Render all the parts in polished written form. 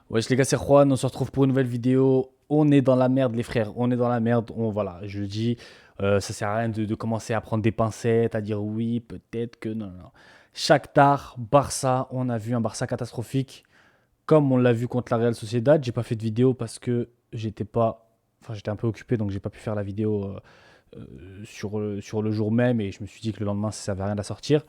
Wesh les gars, c'est Juan, on se retrouve pour une nouvelle vidéo. On est dans la merde les frères, on est dans la merde. Voilà, je le dis, ça sert à rien de commencer à prendre des pincettes, à dire oui, peut-être que non, non. Shakhtar, Barça, on a vu un Barça catastrophique, comme on l'a vu contre la Real Sociedad. J'ai pas fait de vidéo parce que j'étais un peu occupé, donc j'ai pas pu faire la vidéo sur le jour même et je me suis dit que le lendemain ça servait à rien de la sortir.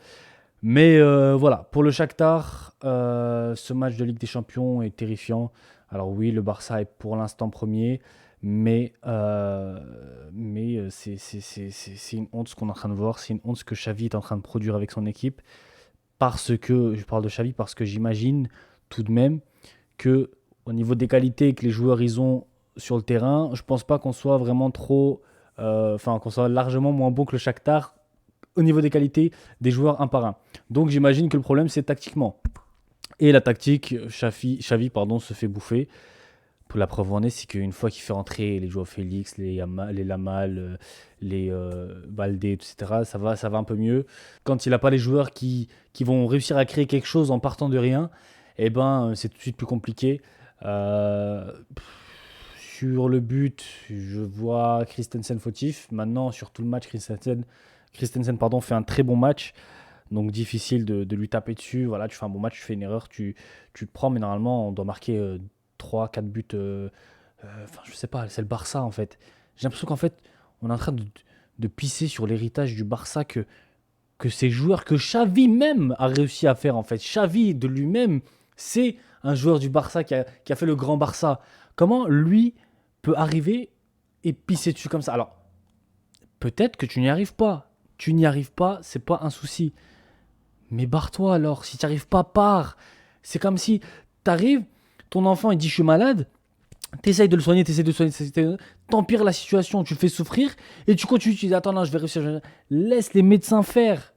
Mais voilà, pour le Shakhtar, ce match de Ligue des Champions est terrifiant. Alors oui, le Barça est pour l'instant premier, mais c'est une honte ce qu'on est en train de voir. C'est une honte ce que Xavi est en train de produire avec son équipe. Parce que, je parle de Xavi parce que j'imagine tout de même que au niveau des qualités que les joueurs ils ont sur le terrain, je pense pas qu'on soit vraiment trop, qu'on soit largement moins bon que le Shakhtar au niveau des qualités des joueurs un par un. Donc j'imagine que le problème c'est tactiquement. Et la tactique, Xavi pardon, se fait bouffer. Pour la preuve en est, c'est qu'une fois qu'il fait rentrer les joueurs Félix, les Lamal, les Baldé, etc., ça va un peu mieux. Quand il n'a pas les joueurs qui vont réussir à créer quelque chose en partant de rien, eh ben, c'est tout de suite plus compliqué. Euh, sur le but, je vois Christensen fautif. Maintenant, sur tout le match, Christensen pardon, fait un très bon match. Donc difficile de lui taper dessus. Voilà, tu fais un bon match, tu fais une erreur, tu te prends, mais normalement, on doit marquer 3-4 buts. Enfin, je sais pas, c'est le Barça en fait. J'ai l'impression qu'en fait, on est en train de pisser sur l'héritage du Barça que ces joueurs, que Xavi même a réussi à faire en fait. Xavi de lui-même, c'est un joueur du Barça qui a fait le grand Barça. Comment lui peut arriver et pisser dessus comme ça? Alors, peut-être que tu n'y arrives pas. Tu n'y arrives pas, c'est pas un souci. Mais barre-toi alors, si tu n'y arrives pas, pars. C'est comme si tu arrives, ton enfant il dit je suis malade, t'essayes de le soigner, t'essayes de le soigner, t'empires la situation, tu le fais souffrir, et tu continues, tu dis attends, non, je vais réussir. Laisse les médecins faire,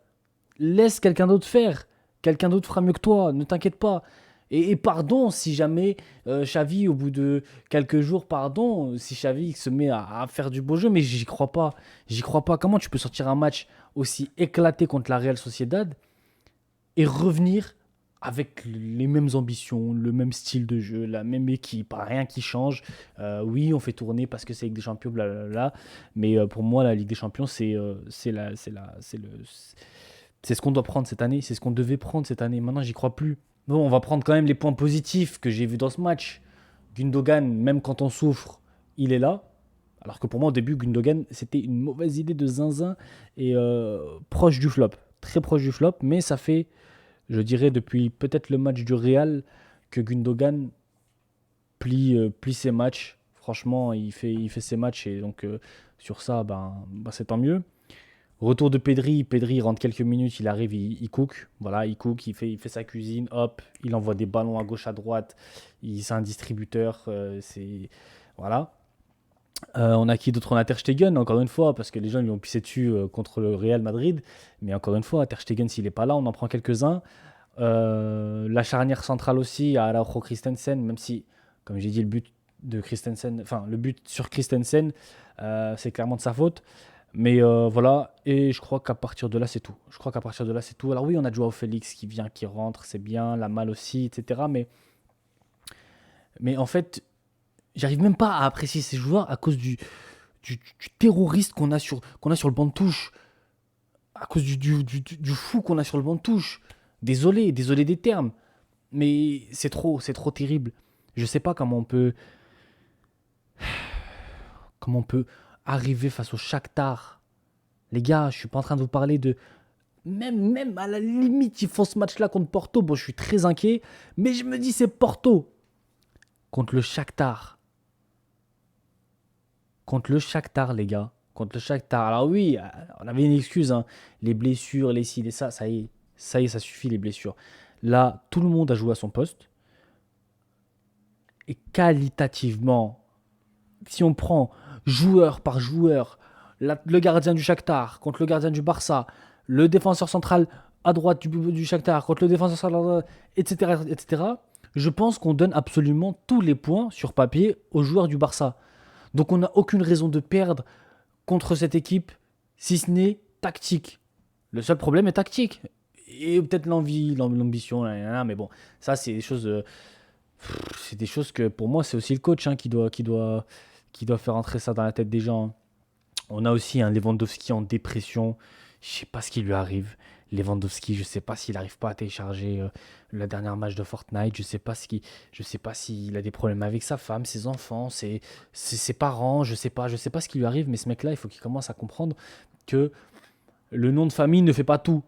laisse quelqu'un d'autre faire. Quelqu'un d'autre fera mieux que toi, ne t'inquiète pas. Et pardon si jamais Xavi, au bout de quelques jours, pardon, si Xavi se met à faire du beau jeu, mais j'y crois pas. J'y crois pas. Comment tu peux sortir un match aussi éclaté contre la Real Sociedad et revenir avec les mêmes ambitions, le même style de jeu, la même équipe, rien qui change. Oui, on fait tourner parce que c'est Ligue des Champions, blablabla. Mais pour moi, la Ligue des Champions, c'est ce qu'on doit prendre cette année. C'est ce qu'on devait prendre cette année. Maintenant, j'y crois plus. Bon, on va prendre quand même les points positifs que j'ai vus dans ce match. Gundogan, même quand on souffre, il est là. Alors que pour moi, au début, Gundogan, c'était une mauvaise idée de zinzin et proche du flop. Très proche du flop, mais ça fait je dirais depuis peut-être le match du Real que Gundogan plie ses matchs. Franchement, il fait ses matchs et donc sur ça, c'est tant mieux. Retour de Pedri, Pedri rentre quelques minutes, il arrive, il cook, voilà, il cook, il fait sa cuisine, hop, il envoie des ballons à gauche, à droite, c'est un distributeur, voilà. On a qui d'autre? On a Ter Stegen, encore une fois, parce que les gens lui ont pissé dessus contre le Real Madrid, mais encore une fois, Ter Stegen, s'il n'est pas là, on en prend quelques-uns. La charnière centrale aussi à Araujo Christensen, même si, comme j'ai dit, le but de Christensen, enfin le but sur Christensen, c'est clairement de sa faute. Mais voilà, et je crois qu'à partir de là, c'est tout. Je crois qu'à partir de là, c'est tout. Alors oui, on a Joao Félix qui vient, qui rentre, c'est bien, la malle aussi, etc. Mais en fait, j'arrive même pas à apprécier ces joueurs à cause du terroriste qu'on a sur le banc de touche, à cause du fou qu'on a sur le banc de touche. Désolé des termes. Mais c'est trop terrible. Je sais pas comment on peut arriver face au Shakhtar. Les gars, je suis pas en train de vous parler de même à la limite, ils font ce match-là contre Porto. Bon, je suis très inquiet, mais je me dis c'est Porto contre le Shakhtar. Contre le Shakhtar, les gars. Contre le Shakhtar. Alors oui, on avait une excuse, hein. Les blessures, les ci, les ça, ça y est, ça suffit les blessures. Là, tout le monde a joué à son poste. Et qualitativement, si on prend joueur par joueur, le gardien du Shakhtar contre le gardien du Barça, le défenseur central à droite du Shakhtar contre le défenseur central, etc., etc., je pense qu'on donne absolument tous les points sur papier aux joueurs du Barça. Donc on n'a aucune raison de perdre contre cette équipe, si ce n'est tactique. Le seul problème est tactique. Et peut-être l'envie, l'ambition, mais bon, ça c'est des choses C'est des choses que pour moi, c'est aussi le coach hein, qui doit faire entrer ça dans la tête des gens, hein. On a aussi un Lewandowski en dépression. Je sais pas ce qui lui arrive. Lewandowski, je sais pas s'il n'arrive pas à télécharger la dernière match de Fortnite. Je sais pas s'il a des problèmes avec sa femme, ses enfants, ses parents. Je sais pas ce qui lui arrive. Mais ce mec-là, il faut qu'il commence à comprendre que le nom de famille ne fait pas tout.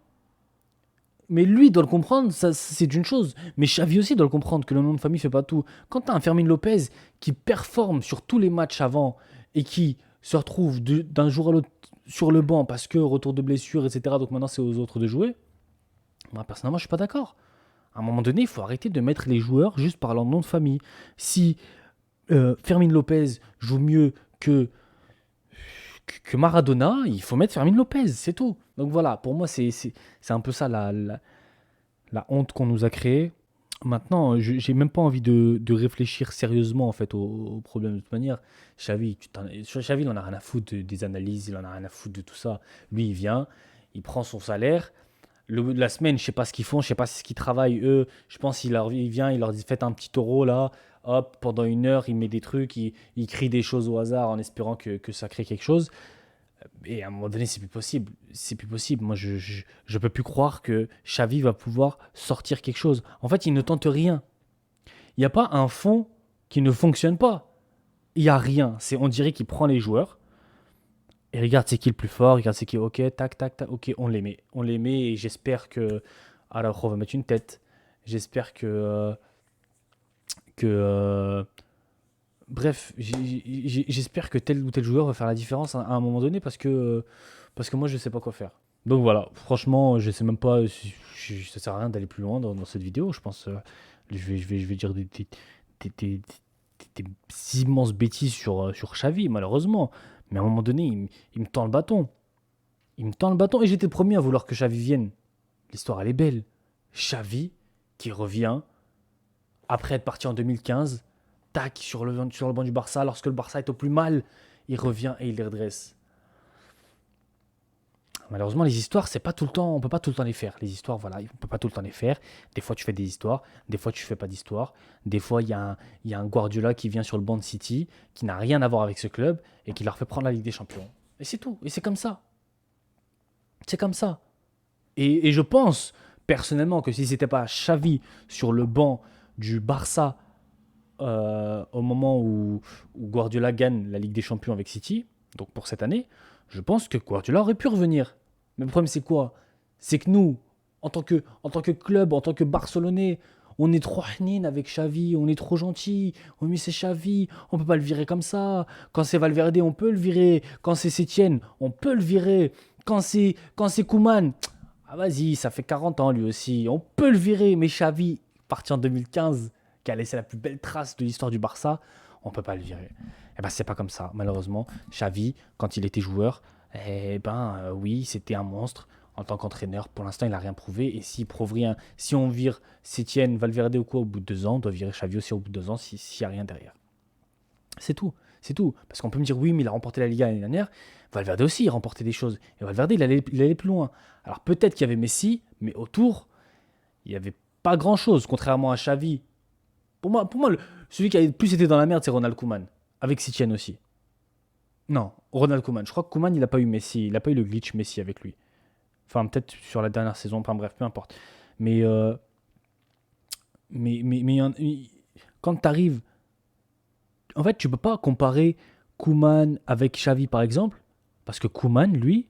Mais lui doit le comprendre, ça c'est une chose. Mais Xavi aussi doit le comprendre que le nom de famille fait pas tout. Quand tu as un Fermin Lopez qui performe sur tous les matchs avant et qui se retrouve d'un jour à l'autre sur le banc parce que retour de blessure, etc. Donc maintenant c'est aux autres de jouer. Moi personnellement je suis pas d'accord. À un moment donné, il faut arrêter de mettre les joueurs juste par leur nom de famille. Si Fermin Lopez joue mieux que Maradona, il faut mettre Fermin Lopez, c'est tout. Donc voilà, pour moi c'est un peu ça la honte qu'on nous a créée. Maintenant, j'ai même pas envie de réfléchir sérieusement en fait au problème de toute manière. Xavi, il en a rien à foutre des analyses, il en a rien à foutre de tout ça. Lui, il vient, il prend son salaire. La semaine, je sais pas ce qu'ils font, je sais pas ce qu'ils travaillent eux. Je pense il vient, il leur dit faites un petit taureau là, hop, pendant 1 heure, il met des trucs, il crie des choses au hasard en espérant que ça crée quelque chose. Et à un moment donné, c'est plus possible. C'est plus possible. Moi, je peux plus croire que Xavi va pouvoir sortir quelque chose. En fait, il ne tente rien. Il n'y a pas un fond qui ne fonctionne pas. Il n'y a rien. On dirait qu'il prend les joueurs et regarde c'est qui le plus fort, regarde c'est qui, ok, tac, tac, tac, ok, on les met. On les met et j'espère que Araujo va mettre une tête. J'espère que bref, j'espère que tel ou tel joueur va faire la différence à un moment donné parce que moi je sais pas quoi faire. Donc voilà, franchement, je sais même pas si ça sert à rien d'aller plus loin dans cette vidéo. Je pense je vais dire des- des immenses bêtises sur Xavi, malheureusement. Mais à un moment donné, il me tend le bâton. Il me tend le bâton et j'étais le premier à vouloir que Xavi vienne. L'histoire, elle est belle. Xavi qui revient après être parti en 2015, tac, sur le banc du Barça, lorsque le Barça est au plus mal, il revient et il les redresse. Malheureusement, les histoires, c'est pas tout le temps, on peut pas tout le temps les faire. Les histoires, voilà, on peut pas tout le temps les faire. Des fois, tu fais des histoires, des fois, tu fais pas d'histoire. Des fois, il y a un Guardiola qui vient sur le banc de City, qui n'a rien à voir avec ce club et qui leur fait prendre la Ligue des Champions. Et c'est tout. Et c'est comme ça. C'est comme ça. Et je pense personnellement que si c'était pas Xavi sur le banc du Barça au moment où Guardiola gagne la Ligue des Champions avec City, donc pour cette année, je pense que Guardiola aurait pu revenir. Mais le problème, c'est quoi? C'est que nous, en tant que club, en tant que Barcelonais, on est trop hnin avec Xavi, on est trop gentil. Oh, mais c'est Xavi, on peut pas le virer comme ça. Quand c'est Valverde, on peut le virer. Quand c'est Sétienne, on peut le virer. Quand c'est Koeman, ah vas-y, ça fait 40 ans lui aussi, on peut le virer. Mais Xavi, parti en 2015, qui a laissé la plus belle trace de l'histoire du Barça, on peut pas le virer. Eh ben c'est pas comme ça, malheureusement. Xavi, quand il était joueur, eh ben oui, c'était un monstre en tant qu'entraîneur. Pour l'instant, il n'a rien prouvé. Et s'il prouve rien, si on vire Sétienne, Valverde ou quoi au bout de 2 ans, on doit virer Xavi aussi au bout de 2 ans s'il n'y a rien derrière. C'est tout. C'est tout. Parce qu'on peut me dire, oui, mais il a remporté la Liga l'année dernière. Valverde aussi, il remportait des choses. Et Valverde, il allait plus loin. Alors peut-être qu'il y avait Messi, mais autour, il n'y avait pas grand-chose, contrairement à Xavi. Pour moi celui qui a le plus été dans la merde, c'est Ronald Koeman. Avec Sétienne aussi. Non, Ronald Koeman. Je crois que Koeman, il n'a pas eu Messi. Il n'a pas eu le glitch Messi avec lui. Enfin, peut-être sur la dernière saison. Enfin, bref, peu importe. Mais, quand tu arrives. En fait, tu peux pas comparer Koeman avec Xavi, par exemple. Parce que Koeman, lui,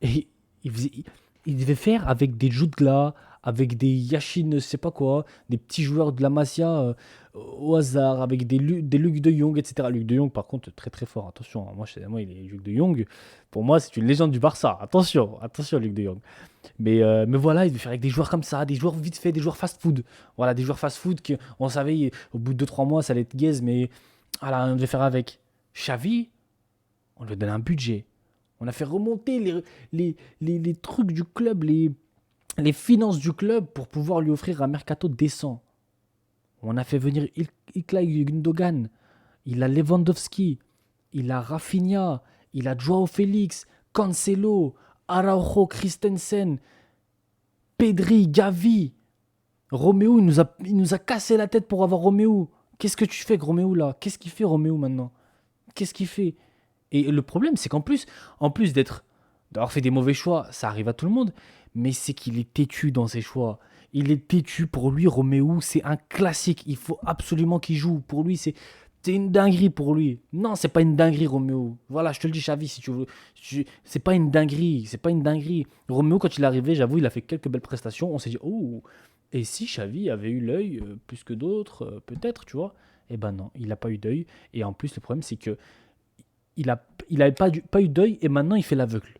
il, il faisait- il devait faire avec des Jutgla, avec des Yashin, je sais pas quoi, des petits joueurs de la Masia au hasard, avec des Luc de Jong, etc. Luc de Jong, par contre, très très fort. Attention, hein, moi, il est Luc de Jong. Pour moi, c'est une légende du Barça. Attention, attention, Luc de Jong. Mais voilà, il devait faire avec des joueurs comme ça, des joueurs vite fait, des joueurs fast-food. Voilà, des joueurs fast-food qu'on savait, au bout de 2 3 mois, ça allait être gaze, mais voilà, on devait faire avec. Xavi, on lui a donné un budget. On a fait remonter les trucs du club, les finances du club pour pouvoir lui offrir un mercato décent. On a fait venir Ilkay Gundogan, il a Lewandowski, il a Rafinha, il a Joao Félix, Cancelo, Araujo Christensen, Pedri, Gavi. Roméo, il nous a cassé la tête pour avoir Roméo. Qu'est-ce que tu fais avec Roméo là? Qu'est-ce qu'il fait Roméo maintenant? Qu'est-ce qu'il fait? Et le problème, c'est en plus d'avoir fait des mauvais choix, ça arrive à tout le monde, mais c'est qu'il est têtu dans ses choix. Il est têtu pour lui, Roméo, c'est un classique. Il faut absolument qu'il joue. Pour lui, c'est une dinguerie pour lui. Non, c'est pas une dinguerie, Roméo. Voilà, je te le dis, Xavi, si tu veux. C'est pas une dinguerie. C'est pas une dinguerie. Roméo, quand il est arrivé, j'avoue, il a fait quelques belles prestations. On s'est dit, oh, et si Xavi avait eu l'œil plus que d'autres, peut-être, tu vois? Eh ben non, il n'a pas eu d'œil. Et en plus, le problème, c'est que il a pas eu d'œil et maintenant il fait l'aveugle.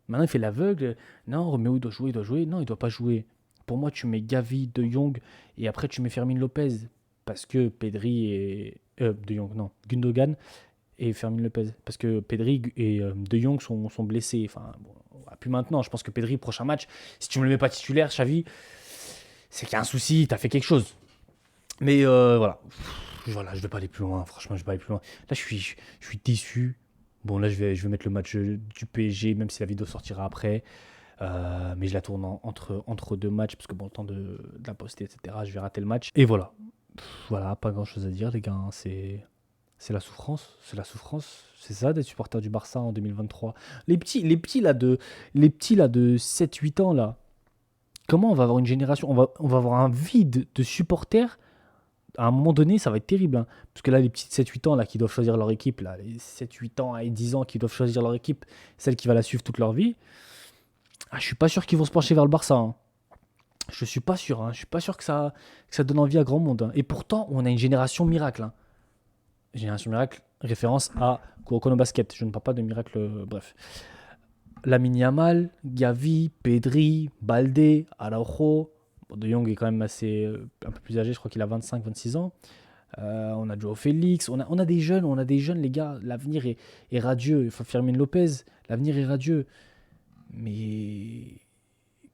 Maintenant il fait l'aveugle. Non, Roméo il doit jouer, il doit jouer. Non, il doit pas jouer. Pour moi, tu mets Gavi, De Jong et après tu mets Fermin Lopez parce que Pedri et De Jong, non, Gundogan et Fermin Lopez parce que Pedri et De Jong sont blessés. Enfin, bon, plus maintenant. Je pense que Pedri prochain match, si tu me le mets pas titulaire, Xavi, c'est qu'il y a un souci. T'as fait quelque chose. Mais voilà. Voilà, je vais pas aller plus loin. Franchement, je vais pas aller plus loin. Là, je suis déçu. Bon, là, je vais mettre le match du PSG, même si la vidéo sortira après. Mais je la tourne entre deux matchs, parce que bon, le temps de la poster, etc., je vais rater le match. Et voilà. Voilà, pas grand chose à dire, les gars. Hein. C'est la souffrance. C'est la souffrance. C'est ça d'être supporter du Barça en 2023. Les petits là de 7 8 ans, là. Comment on va avoir une génération on va avoir un vide de supporters à un moment donné, ça va être terrible. Hein. Parce que là, les petites 7 8 ans là, qui doivent choisir leur équipe, là, les 7 8 ans et 10 ans qui doivent choisir leur équipe, celle qui va la suivre toute leur vie, je suis pas sûr qu'ils vont se pencher vers le Barça. Hein. Je suis pas sûr. Hein. Je suis pas sûr que ça donne envie à grand monde. Hein. Et pourtant, on a une génération miracle. Hein. Génération miracle, référence à Kuroko no Basket. Je ne parle pas de miracle, bref. Lamine Yamal, Gavi, Pedri, Balde, Araujo. Bon, De Jong est quand même assez un peu plus âgé, je crois qu'il a 25 26 ans. On a Joao Félix, on a des jeunes, les gars. L'avenir est radieux. Enfin, Fermin Lopez, l'avenir est radieux. Mais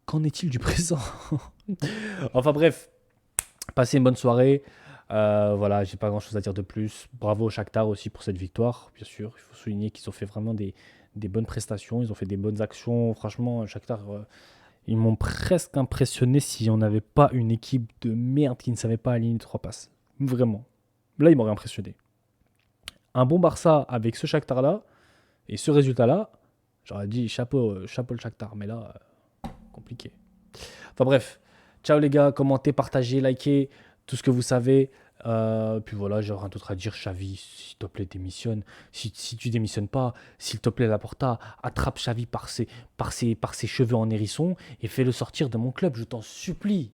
qu'en est-il du présent? Enfin bref, passez une bonne soirée. Voilà, j'ai pas grand chose à dire de plus. Bravo au Shakhtar aussi pour cette victoire, bien sûr. Il faut souligner qu'ils ont fait vraiment des bonnes prestations, ils ont fait des bonnes actions. Franchement, Shakhtar, ils m'ont presque impressionné si on n'avait pas une équipe de merde qui ne savait pas aligner trois passes. Vraiment. Là, ils m'auraient impressionné. Un bon Barça avec ce Shakhtar-là et ce résultat-là, j'aurais dit chapeau, chapeau le Shakhtar. Mais là, compliqué. Enfin bref, ciao les gars, commentez, partagez, likez, tout ce que vous savez. Puis voilà, j'ai rien d'autre à dire. Xavi, s'il te plaît, démissionne. Si tu démissionnes pas, s'il te plaît, Laporta, attrape Xavi par ses cheveux en hérisson et fais-le sortir de mon club, je t'en supplie.